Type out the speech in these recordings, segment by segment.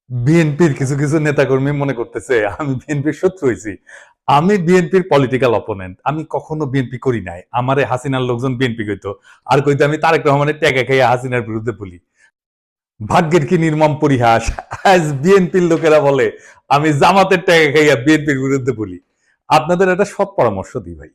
বিএনপির কিছু কিছু নেতাকর্মী মনে করতেছে আমি বিএনপির শত্রু হয়েছি। আমি বিএনপির পলিটিক্যাল অপোনেন্ট। আমি কখনো বিএনপি করি নাই। আমারে হাসিনার লোকজন বিএনপি কইতো, আর কইতো আমি তারেক রহমানের ট্যাগা খাইয়া হাসিনার বিরুদ্ধে বলি। ভাগ্যের কি নির্মম পরিহাস, আজ বিএনপির লোকেরা বলে আমি জামাতের ট্যাগা খাইয়া বিএনপির বিরুদ্ধে বলি। আপনাদের একটা সৎ পরামর্শ দিই ভাই,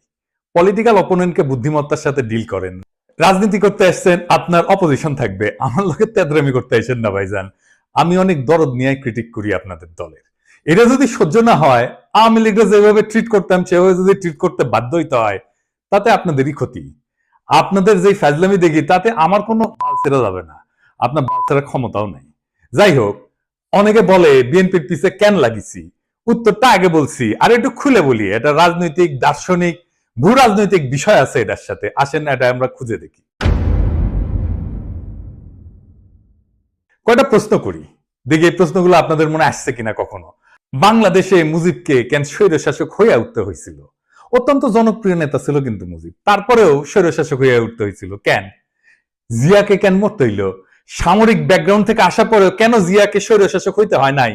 পলিটিক্যাল অপোনেন্টকে বুদ্ধিমত্তার সাথে ডিল করেন। রাজনীতি করতে আসছেন, আপনার অপোজিশন থাকবে, আমার লোকের তেদরামি করতে আসেন না ভাইজান। আমি অনেক দরদ নিয়ে ক্রিটিক করি আপনাদের দলের। এটা যদি সহ্য না হয়, আওয়ামী লীগরা যেভাবে ট্রিট করতাম সেভাবে যদি ট্রিট করতে বাধ্য হইতে হয়, তাতে আপনাদেরই ক্ষতি। আপনাদের যে ফাজলামি দেখি তাতে আমার কোনো বাল ছেড়া যাবে না, আপনার বাল ছেড়ার ক্ষমতাও নাই। যাই হোক, অনেকে বলে বিএনপির পিছে কেন লাগিছি, উত্তরটা আগে বলছি, আর একটু খুলে বলি। এটা রাজনৈতিক, দার্শনিক, ভূ রাজনৈতিক বিষয় আছে এটার সাথে। আসেন এটা আমরা খুঁজে দেখি। কয়টা প্রশ্ন করি, দেখি এই প্রশ্নগুলো আপনাদের মনে আসছে কিনা কখনো। বাংলাদেশে মুজিবকে কেন স্বৈরশাসক হইয়া উঠতে হয়েছিল? অত্যন্ত জনপ্রিয় নেতা ছিল কিন্তু মুজিব, তারপরেও স্বৈরশাসক হইয়া উঠতে হয়েছিল কেন? জিয়াকে কেন মরতে হইল? সামরিক ব্যাকগ্রাউন্ড থেকে আসা পরেও কেন জিয়াকে স্বৈরশাসক হইতে হয় নাই?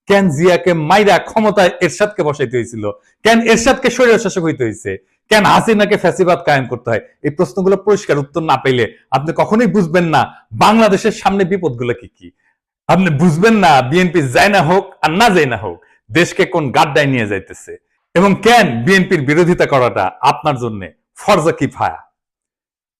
কেন জিয়াকে মাইরা ক্ষমতায় এরশাদকে বসাইতে হয়েছিল? কেন এরশাদকে স্বৈরশাসক হইতে হয়েছে? কেন হাসিনাকে ফ্যাসিবাদ কায়েম করতে হয়? এই প্রশ্নগুলো পরিষ্কার উত্তর না পেলে আপনি কখনোই বুঝবেন না বাংলাদেশের সামনে বিপদগুলো কি কি। আপনি বুঝবেন না বিএনপি যায় না হোক আর না যায় না হোক, দেশকে কোন গাড্ডায় নিয়ে যাইতেছে, এবং কেন বিএনপির বিরোধিতা করাটা আপনার জন্য ফরজা কিফায়া।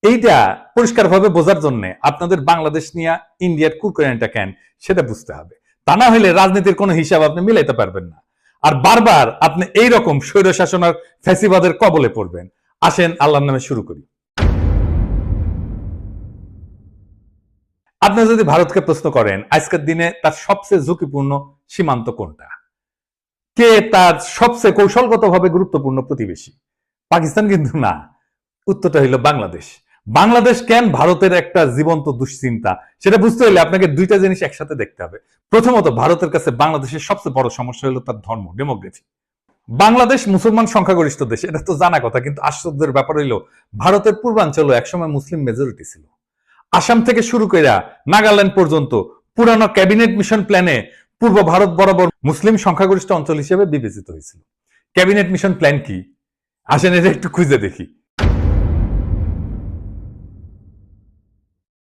এইটা পরিষ্কারভাবে বোঝার জন্য আপনাদের বাংলাদেশ নিয়ে ইন্ডিয়ার কুরকুরানিটা কেন সেটা বুঝতে হবে। তা না হলে রাজনীতির কোনো হিসাব আপনি মিলাইতে পারবেন না, আর বারবার আপনি এইরকম স্বৈর শাসনের ফ্যাসিবাদের কবলে পড়বেন। আসেন আল্লাহর নামে শুরু করি। আপনি যদি ভারতকে প্রশ্ন করেন আজকের দিনে তার সবচেয়ে ঝুঁকিপূর্ণ সীমান্ত কোনটা, কে তার সবচেয়ে কৌশলগতভাবে গুরুত্বপূর্ণ প্রতিবেশী, পাকিস্তান কিন্তু না। উত্তরটা হইল বাংলাদেশ। বাংলাদেশ কেন ভারতের একটা জীবন্ত দুশ্চিন্তা, সেটা বুঝতে হলে আপনাকে দুইটা জিনিস একসাথে দেখতে হবে। প্রথমত, ভারতের কাছে বাংলাদেশের সবচেয়ে বড় সমস্যা হলো তার ধর্ম, ডেমোগ্রাফি। বাংলাদেশ মুসলমান সংখ্যাগরিষ্ঠ দেশ, এটা তো জানা কথা, কিন্তু আশ্চর্যের ব্যাপার হইল ভারতের পূর্বাঞ্চল একসময় মুসলিম মেজরিটি ছিল। আসাম থেকে শুরু করে নাগাল্যান্ড পর্যন্ত পুরানো ক্যাবিনেট মিশন প্ল্যানে পূর্ব ভারত বরাবর মুসলিম সংখ্যাগরিষ্ঠ অঞ্চল হিসেবে বিবেচিত হয়েছিল। ক্যাবিনেট মিশন প্ল্যান কি? আসেন এটা একটু খুঁজে দেখি।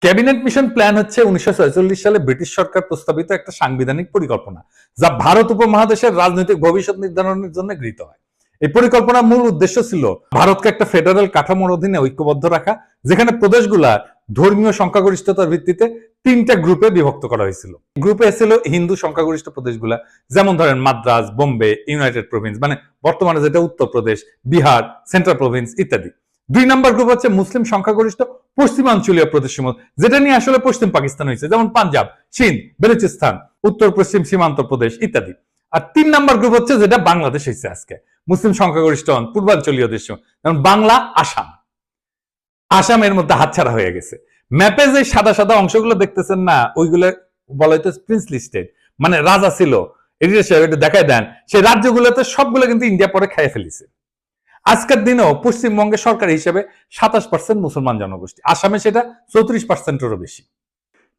ক্যাবিনেট মিশন প্ল্যান হচ্ছে 1946 সালে ব্রিটিশ সরকার প্রস্তাবিত একটা সাংবিধানিক পরিকল্পনা, যা ভারত উপমহাদেশের রাজনৈতিক ভবিষ্যৎ নির্ধারণের জন্য গৃহীত হয়। এই পরিকল্পনার মূল উদ্দেশ্য ছিল ভারতকে একটা ফেডারেল কাঠামোর অধীনে ঐক্যবদ্ধ রাখা, যেখানে প্রদেশগুলা ধর্মীয় সংখ্যাগরিষ্ঠতার ভিত্তিতে তিনটা গ্রুপে বিভক্ত করা হয়েছিল। গ্রুপে ছিল হিন্দু সংখ্যাগরিষ্ঠ প্রদেশগুলা, যেমন ধরেন মাদ্রাজ, বোম্বে, ইউনাইটেড প্রভিন্স, মানে বর্তমানে যেটা উত্তরপ্রদেশ, বিহার, সেন্ট্রাল প্রভিন্স ইত্যাদি। দুই নম্বর গ্রুপ হচ্ছে মুসলিম সংখ্যাগরিষ্ঠ পশ্চিমাঞ্চলীয় প্রদেশসমূহ, যেটা নিয়ে আসলে পশ্চিম পাকিস্তান হয়েছে, যেমন পাঞ্জাব, চীন, বেলুচিস্তান, উত্তর পশ্চিম সীমান্ত প্রদেশ ইত্যাদি। আর তিন নম্বর গ্রুপ হচ্ছে যেটা বাংলাদেশ হয়েছে আজকে, মুসলিম সংখ্যাগরিষ্ঠ পূর্বাঞ্চলীয় দেশ, যেমন বাংলা, আসাম। আসামের মধ্যে হাতছাড়া হয়ে গেছে। ম্যাপে যে সাদা সাদা অংশগুলো দেখতেছেন না, ওইগুলো বলা হইতো প্রিন্সলি স্টেট, মানে রাজা ছিল। এটা দেখায় দেন, সেই রাজ্যগুলোতে সবগুলো কিন্তু ইন্ডিয়া পরে খাইয়ে ফেলিছে। আজকের দিনেও পশ্চিমবঙ্গে সরকার হিসেবে 27% মুসলমান জনগোষ্ঠী, আসামে সেটা 34%-এরও বেশি।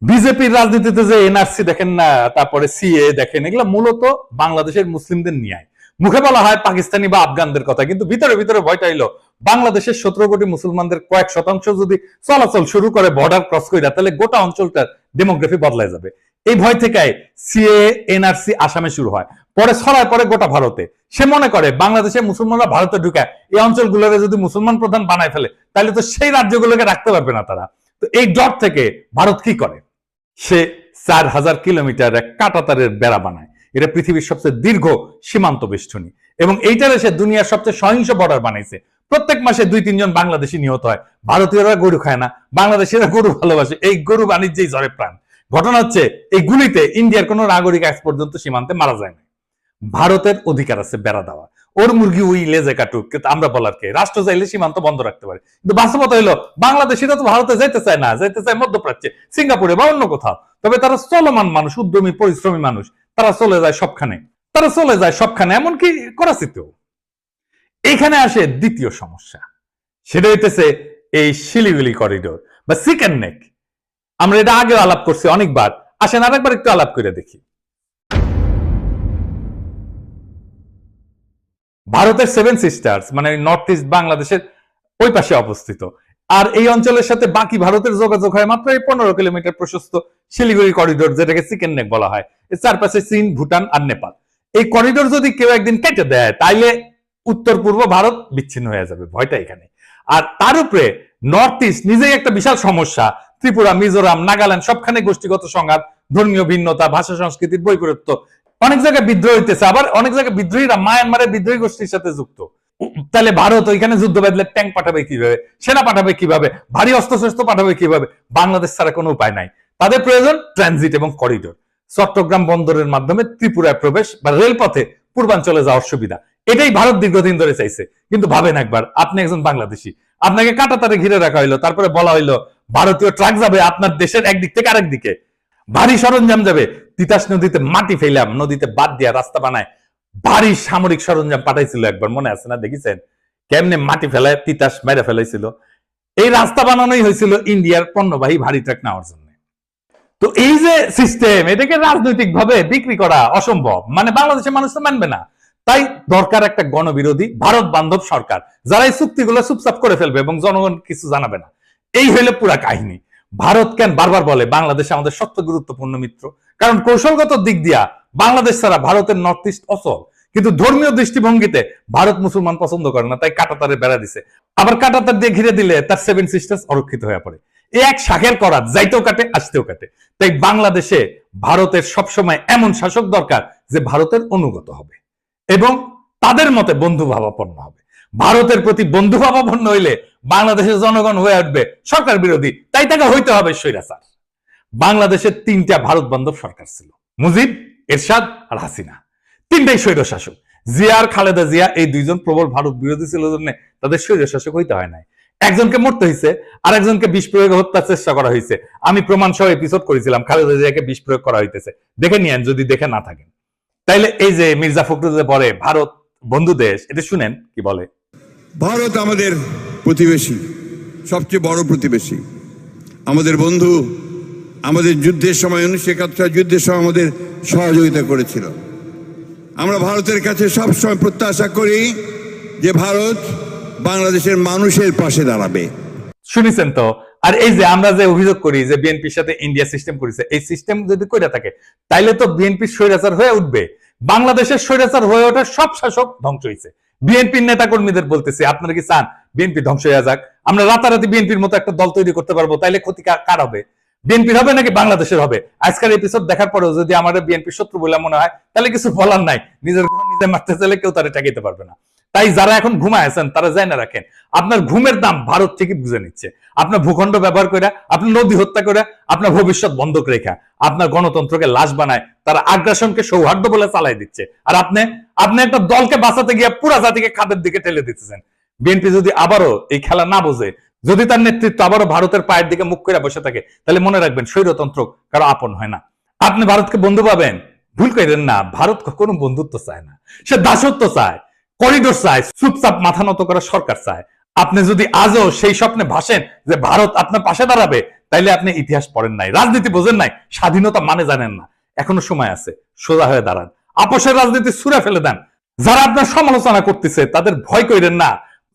বিজেপির রাজনীতিতে যে এনআরসি দেখেন না, তারপরে সিএ দেখেন, এগুলো মূলত বাংলাদেশের মুসলিমদের নিয়ে। মুখে বলা হয় পাকিস্তানি বা আফগানদের কথা, কিন্তু ভিতরে ভিতরে ভয়টা হইলো বাংলাদেশের 17 কোটি মুসলমানদের কয়েক শতাংশ যদি চলাচল শুরু করে বর্ডার ক্রস করে, তাহলে গোটা অঞ্চলটার ডেমোগ্রাফি বদলায় যাবে। এই ভয় থেকে সিএ, এনআরসি আসামে শুরু হয়, পরে ছড়ায় পরে গোটা ভারতে। সে মনে করে বাংলাদেশের মুসলমানরা ভারতে ঢুকে এই অঞ্চলগুলোকে যদি মুসলমান প্রধান বানায় ফেলে, তাহলে তো সেই রাজ্যগুলোকে রাখতে পারবে না তারা। তো এই ডট থেকে ভারত কি করে, সে 4000 কিলোমিটার এক কাঁটাতারের বেড়া বানায়। এটা পৃথিবীর সবচেয়ে দীর্ঘ সীমান্ত বেষ্টনী, এবং এইটারে সে দুনিয়ার সবচেয়ে সহিংস বর্ডার বানাইছে। প্রত্যেক মাসে 2-3 জন বাংলাদেশি নিহত হয়। ভারতীয়রা গরু খায় না, বাংলাদেশিরা গরু ভালোবাসে, এই গরু বাণিজ্যেই ঝরে প্রাণ। ঘটনা হচ্ছে এই গুলিতে ইন্ডিয়ার কোন নাগরিক আজ পর্যন্ত সীমান্তে মারা যায় না। ভারতের অধিকার আছে বেড়া দেওয়া, ওর মুরগি উই লেজে কাটুক, কিন্তু আমরা বলার কে? রাষ্ট্র চাইলে সীমান্ত বন্ধ রাখতে পারে, কিন্তু বাস্তবতা হলো বাংলাদেশিরা তো ভারতে যাইতে চায় না, যাইতে চায় মধ্যপ্রাচ্যে, সিঙ্গাপুরে বা অন্য কোথাও। তবে তারা চলমান মানুষ, উদ্যমী পরিশ্রমী মানুষ, তারা চলে যায় সবখানে, তারা চলে যায় সবখানে, এমনকি করাচিতেও। এখানে আসে দ্বিতীয় সমস্যা, সেটা হইতেছে এই শিলিগুড়ি করিডোর বা চিকেন নেক। আমরা এটা আগেও আলাপ করছি অনেকবার, আসেন আরেকবার একটু আলাপ করে দেখি। ভারতের 7 সিস্টার্স মানে নর্থ ইস্ট বাংলাদেশের ওই পাশে অবস্থিত। আর এই অঞ্চলের সাথে বাকি ভারতের যোগাযোগ হয় মাত্র এই 15 কিলোমিটার প্রশস্ত শিলিগুড়ি করিডোর, যেটাকে চিকেন নেক বলা হয়। এর চারপাশে চীন, ভুটান আর নেপাল। এই করিডোর যদি কেউ একদিন কেটে দেয় তাইলে উত্তর পূর্ব ভারত বিচ্ছিন্ন হয়ে যাবে, ভয়টা এখানে। আর তার উপরে নর্থ ইস্ট নিজেই একটা বিশাল সমস্যা। ত্রিপুরা, মিজোরাম, নাগাল্যান্ড সবখানে গোষ্ঠীগত সংঘাত, ধর্মীয় ভিন্নতা, ভাষা সংস্কৃতির বৈপরীত্য। অনেক জায়গায় বিদ্রোহ হইতেছে, আবার অনেক জায়গায় বিদ্রোহীরা মায়ানমারের বিদ্রোহী গোষ্ঠীর সাথে যুক্ত। তাহলে ভারত ওইখানে যুদ্ধ বাঁধলে ট্যাঙ্ক পাঠাবে কিভাবে, সেনা পাঠাবে কিভাবে, ভারী অস্ত্রশস্ত্র পাঠাবে কিভাবে? বাংলাদেশ ছাড়া কোনো উপায় নাই। তাদের প্রয়োজন ট্রানজিট এবং করিডোর। চট্টগ্রাম বন্দরের মাধ্যমে ত্রিপুরায় প্রবেশ বা রেলপথে পূর্বাঞ্চলে যাওয়ার সুবিধা, এটাই ভারত দীর্ঘদিন ধরে চাইছে। কিন্তু ভাবেন একবার, আপনি একজন বাংলাদেশি, আপনাকে কাঁটাতারে ঘিরে রাখা হইলো, তারপরে বলা হইলো ভারতীয় ট্রাক যাবে আপনার দেশের একদিক থেকে আরেক দিকে, ভারী সরঞ্জাম যাবে। তিতাস নদীতে মাটি ফেলাম, নদীতে বাদ দিয়া রাস্তা বানায় ভারী সামরিক সরঞ্জাম পাঠাইছিল একবার, মনে আছে না? দেখেছেন কেমনে মাটি ফেলায় তিতাস মেরে ফেলাইছিল? এই রাস্তা বানানোই হয়েছিল ইন্ডিয়ার পণ্যবাহী ভারী ট্রাক নেওয়ার জন্য। তো এই যে সিস্টেম, এটাকে রাজনৈতিক ভাবে বিক্রি করা অসম্ভব, মানে বাংলাদেশের মানুষ তো মানবে না। তাই দরকার একটা গণবিরোধী ভারত বান্ধব সরকার, যারা এই চুক্তিগুলো চুপচাপ করে ফেলবে এবং জনগণ কিছু জানাবে না। এই হইলে পুরা কাহিনী। ভারত কেন বারবার বলে বাংলাদেশ আমাদের সবচেয়ে গুরুত্বপূর্ণ মিত্র? কারণ কৌশলগত দিক দিয়া বাংলাদেশ ছাড়া ভারতের নর্থ ইস্ট অচল। কিন্তু ধর্মীয় দৃষ্টিভঙ্গিতে ভারত মুসলমান পছন্দ করে না, তাই কাঁটাতারে বেড়া দিছে। আবার কাঁটাতার দিয়ে ঘিরে দিলে তার 7 সিস্টার্স অরক্ষিত হয়ে পড়ে। এই এক শাখের করাত, যাইতেও কাটে আসতেও কাটে। তাই বাংলাদেশে ভারতের সবসময় এমন শাসক দরকার যে ভারতের অনুগত হবে এবং তাদের মতে বন্ধু ভাবাপন্ন হবে। ভারতের প্রতি বন্ধু ভাবাপন্ন হইলে বাংলাদেশের জনগণ হয়ে উঠবে সরকার বিরোধী, তাই তাকে হইতে হবে স্বৈরাচার। বাংলাদেশের 3টা ভারত বান্ধব সরকার ছিল, মুজিব, এরশাদ আর হাসিনা। 3টাই স্বৈর শাসক। জিয়া আর খালেদা জিয়া এই 2জন প্রবল ভারত বিরোধী ছিল জন্য তাদের স্বৈর শাসক হইতে হয় নাই। একজনকে মরতে হয়েছে, আর একজনকে বিষ প্রয়োগে হত্যার চেষ্টা করা হয়েছে। আমি প্রমাণ সহ এপিসোড করেছিলাম, খালেদা জিয়াকে বিষ প্রয়োগ করা হইতেছে, দেখে নিয়েন যদি দেখে না থাকেন। তাইলে এই যে মির্জা ফখরুল যে বলে ভারত বন্ধু দেশ, এটা শুনেন কি বলে। ভারত আমাদের প্রতিবেশী, সবচেয়ে বড় প্রতিবেশী, আমাদের বন্ধু। আমাদের যুদ্ধের সময় 1971 যুদ্ধের সময় আমাদের সহযোগিতা করেছিল। আমরা ভারতের কাছে সবসময় প্রত্যাশা করি যে ভারত বাংলাদেশের মানুষের পাশে দাঁড়াবে। শুনেছেন তো? আর এই যে আমরা যে অভিযোগ করি যে বিএনপির সাথে ইন্ডিয়া সিস্টেম করেছে, এই সিস্টেম যদি কইরা থাকে তাইলে তো বিএনপি স্বৈরাচার হয়ে উঠবে। বাংলাদেশের স্বৈরাচার হয়ে ওঠার সব শাসক ধ্বংস হয়েছে। বিএনপির নেতা কর্মীদের বলতেছি, আপনারা কি চান বিএনপি ধ্বংস হয়ে যাক? আমরা রাতারাতি বিএনপির মতো একটা দল তৈরি করতে পারবো, তাইলে ক্ষতি কার হবে? বিএনপির হবে নাকি বাংলাদেশের হবে? আজকের এপিসোড দেখার পরেও যদি আমাদের বিএনপি শত্রু বলে মনে হয় তাহলে কিছু বলার নাই। নিজের ঘুম নিজে মারতে চাইলে কেউ তারা ঠেকাইতে পারবে না। তাই যারা এখন ঘুমায় আছেন তারা জানা রাখেন, আপনার ঘুমের দাম ভারত ঠিকই বুঝে নিচ্ছে। আপনার ভূখণ্ড ব্যবহার করে, আপনার নদী হত্যা করে, আপনার ভবিষ্যৎ বন্ধক রেখা, আপনার গণতন্ত্রকে লাশ বানায়, তারা আগ্রাসনকে সৌহার্দ্য বলে চালাই দিচ্ছে। আর আপনি একটা দলকে বাঁচাতে গিয়ে পুরা জাতিকে খাদের দিকে ঠেলে দিতেছেন। বিএনপি যদি আবারও এই খেলা না বোঝে, যদি তার নেতৃত্ব আবারও ভারতের পায়ের দিকে মুখ করে বসে থাকে, তাহলে মনে রাখবেন স্বৈরতন্ত্র কারো আপন হয় না। আপনি ভারতকে বন্ধু পাবেন, ভুল করেন না। ভারত কখনো বন্ধুত্ব চায় না, সে দাসত্ব চায়, করিডোর চায়, চুপচাপ মাথা নত করা সরকার চায়। আপনি যদি আজও সেই স্বপ্নে ভাসেন যে ভারত আপনার পাশে দাঁড়াবে, তাইলে আপনি ইতিহাস পড়েন নাই, রাজনীতি বোঝেন নাই, স্বাধীনতা মানে জানেন না। এখনো সময় আছে, সোজা হয়ে দাঁড়ান, আপোষের রাজনীতি ছুঁড়ে ফেলে দেন। যারা আপনার সমালোচনা করতেছে তাদের ভয় করেন না,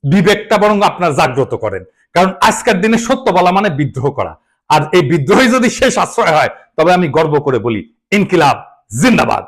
বিবেকটা বরং আপনার জাগ্রত করেন। কারণ আজকের দিনে সত্য বলা মানে বিদ্রোহ করা, আর এই বিদ্রোহী যদি শেষ আশ্রয় হয় তবে আমি গর্ব করে বলি ইনকিলাব জিন্দাবাদ।